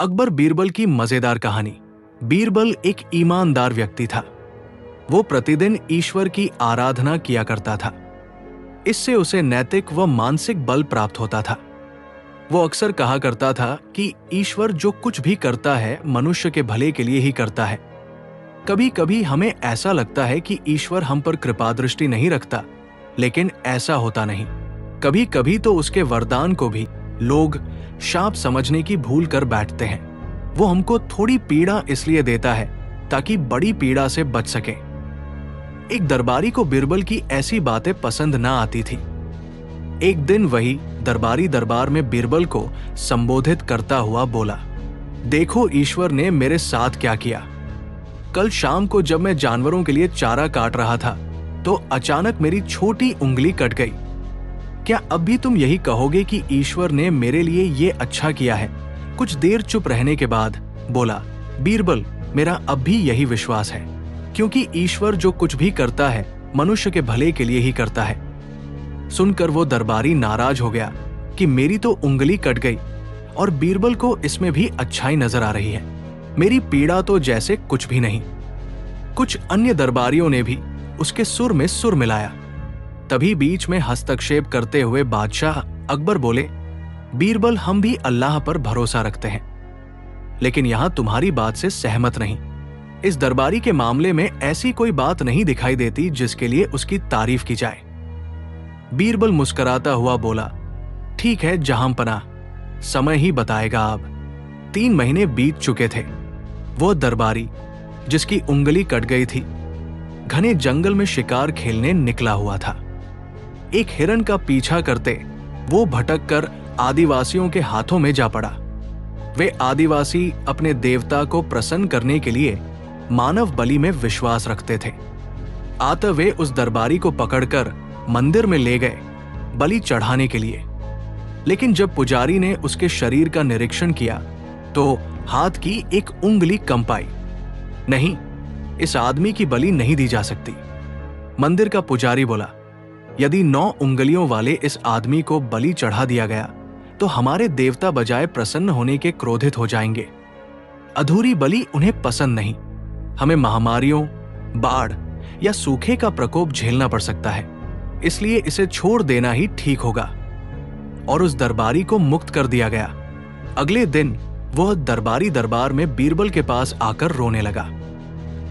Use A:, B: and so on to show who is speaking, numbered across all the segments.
A: अकबर बीरबल की मजेदार कहानी। बीरबल एक ईमानदार व्यक्ति था। वो प्रतिदिन ईश्वर की आराधना किया करता था। इससे उसे नैतिक व मानसिक बल प्राप्त होता था। वो अक्सर कहा करता था कि ईश्वर जो कुछ भी करता है मनुष्य के भले के लिए ही करता है। कभी कभी हमें ऐसा लगता है कि ईश्वर हम पर कृपा दृष्टि नहीं रखता, लेकिन ऐसा होता नहीं। कभी कभी तो उसके वरदान को भी लोग शाप समझने की भूल कर बैठते हैं। वो हमको थोड़ी पीड़ा इसलिए देता है ताकि बड़ी पीड़ा से बच सके। एक दरबारी को बीरबल की ऐसी बातें पसंद ना आती थी। एक दिन वही दरबारी दरबार में बीरबल को संबोधित करता हुआ बोला, देखो ईश्वर ने मेरे साथ क्या किया। कल शाम को जब मैं जानवरों के लिए चारा काट रहा था तो अचानक मेरी छोटी उंगली कट गई। क्या अब भी तुम यही कहोगे कि ईश्वर ने मेरे लिए ये अच्छा किया है? कुछ देर चुप रहने के बाद बोला, बीरबल, मेरा अब भी यही विश्वास है, क्योंकि ईश्वर जो कुछ भी करता है मनुष्य के भले के लिए ही करता है। सुनकर वो दरबारी नाराज हो गया कि मेरी तो उंगली कट गई और बीरबल को इसमें भी अच्छाई नजर आ रही है। मेरी पीड़ा तो जैसे कुछ भी नहीं। कुछ अन्य दरबारियों ने भी उसके सुर में सुर मिलाया। तभी बीच में हस्तक्षेप करते हुए बादशाह अकबर बोले, बीरबल, हम भी अल्लाह पर भरोसा रखते हैं, लेकिन यहां तुम्हारी बात से सहमत नहीं। इस दरबारी के मामले में ऐसी कोई बात नहीं दिखाई देती जिसके लिए उसकी तारीफ की जाए। बीरबल मुस्कुराता हुआ बोला, ठीक है जहांपनाह, समय ही बताएगा। अब 3 महीने बीत चुके थे। वो दरबारी जिसकी उंगली कट गई थी घने जंगल में शिकार खेलने निकला हुआ था। एक हिरण का पीछा करते वो भटक कर आदिवासियों के हाथों में जा पड़ा। वे आदिवासी अपने देवता को प्रसन्न करने के लिए मानव बलि में विश्वास रखते थे। अतः वे उस दरबारी को पकड़कर मंदिर में ले गए बलि चढ़ाने के लिए। लेकिन जब पुजारी ने उसके शरीर का निरीक्षण किया तो हाथ की एक उंगली कम पाई। नहीं, इस आदमी की बलि नहीं दी जा सकती। मंदिर का पुजारी बोला, यदि 9 उंगलियों वाले इस आदमी को बलि चढ़ा दिया गया तो हमारे देवता बजाय प्रसन्न होने के क्रोधित हो जाएंगे। अधूरी बलि उन्हें पसंद नहीं। हमें महामारियों, बाढ़ या सूखे का प्रकोप झेलना पड़ सकता है, इसलिए इसे छोड़ देना ही ठीक होगा। और उस दरबारी को मुक्त कर दिया गया। अगले दिन वह दरबारी दरबार में बीरबल के पास आकर रोने लगा।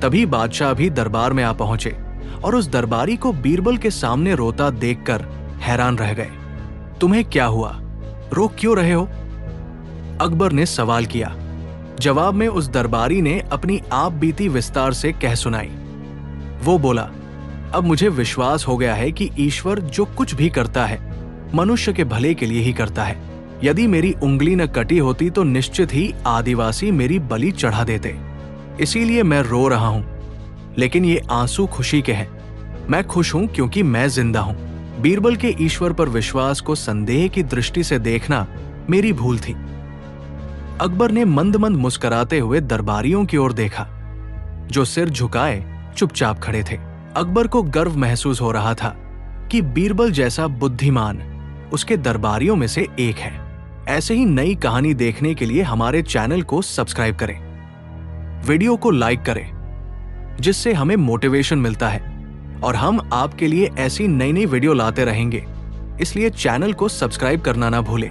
A: तभी बादशाह भी दरबार में आ पहुंचे और उस दरबारी को बीरबल के सामने रोता देखकर हैरान रह गए। तुम्हें क्या हुआ? रो क्यों रहे हो? अकबर ने सवाल किया। जवाब में उस दरबारी ने अपनी आप बीती विस्तार से कह सुनाई। वो बोला, अब मुझे विश्वास हो गया है कि ईश्वर जो कुछ भी करता है मनुष्य के भले के लिए ही करता है। यदि मेरी उंगली न कटी होती तो निश्चित ही आदिवासी मेरी बलि चढ़ा देते। इसीलिए मैं रो रहा हूं, लेकिन ये आंसू खुशी के हैं। मैं खुश हूं क्योंकि मैं जिंदा हूं। बीरबल के ईश्वर पर विश्वास को संदेह की दृष्टि से देखना मेरी भूल थी। अकबर ने मंद मंद मुस्कुराते हुए दरबारियों की ओर देखा, जो सिर झुकाए चुपचाप खड़े थे। अकबर को गर्व महसूस हो रहा था कि बीरबल जैसा बुद्धिमान उसके दरबारियों में से एक है। ऐसे ही नई कहानी देखने के लिए हमारे चैनल को सब्सक्राइब करें, वीडियो को लाइक करें, जिससे हमें मोटिवेशन मिलता है और हम आपके लिए ऐसी नई नई वीडियो लाते रहेंगे। इसलिए चैनल को सब्सक्राइब करना ना भूलें।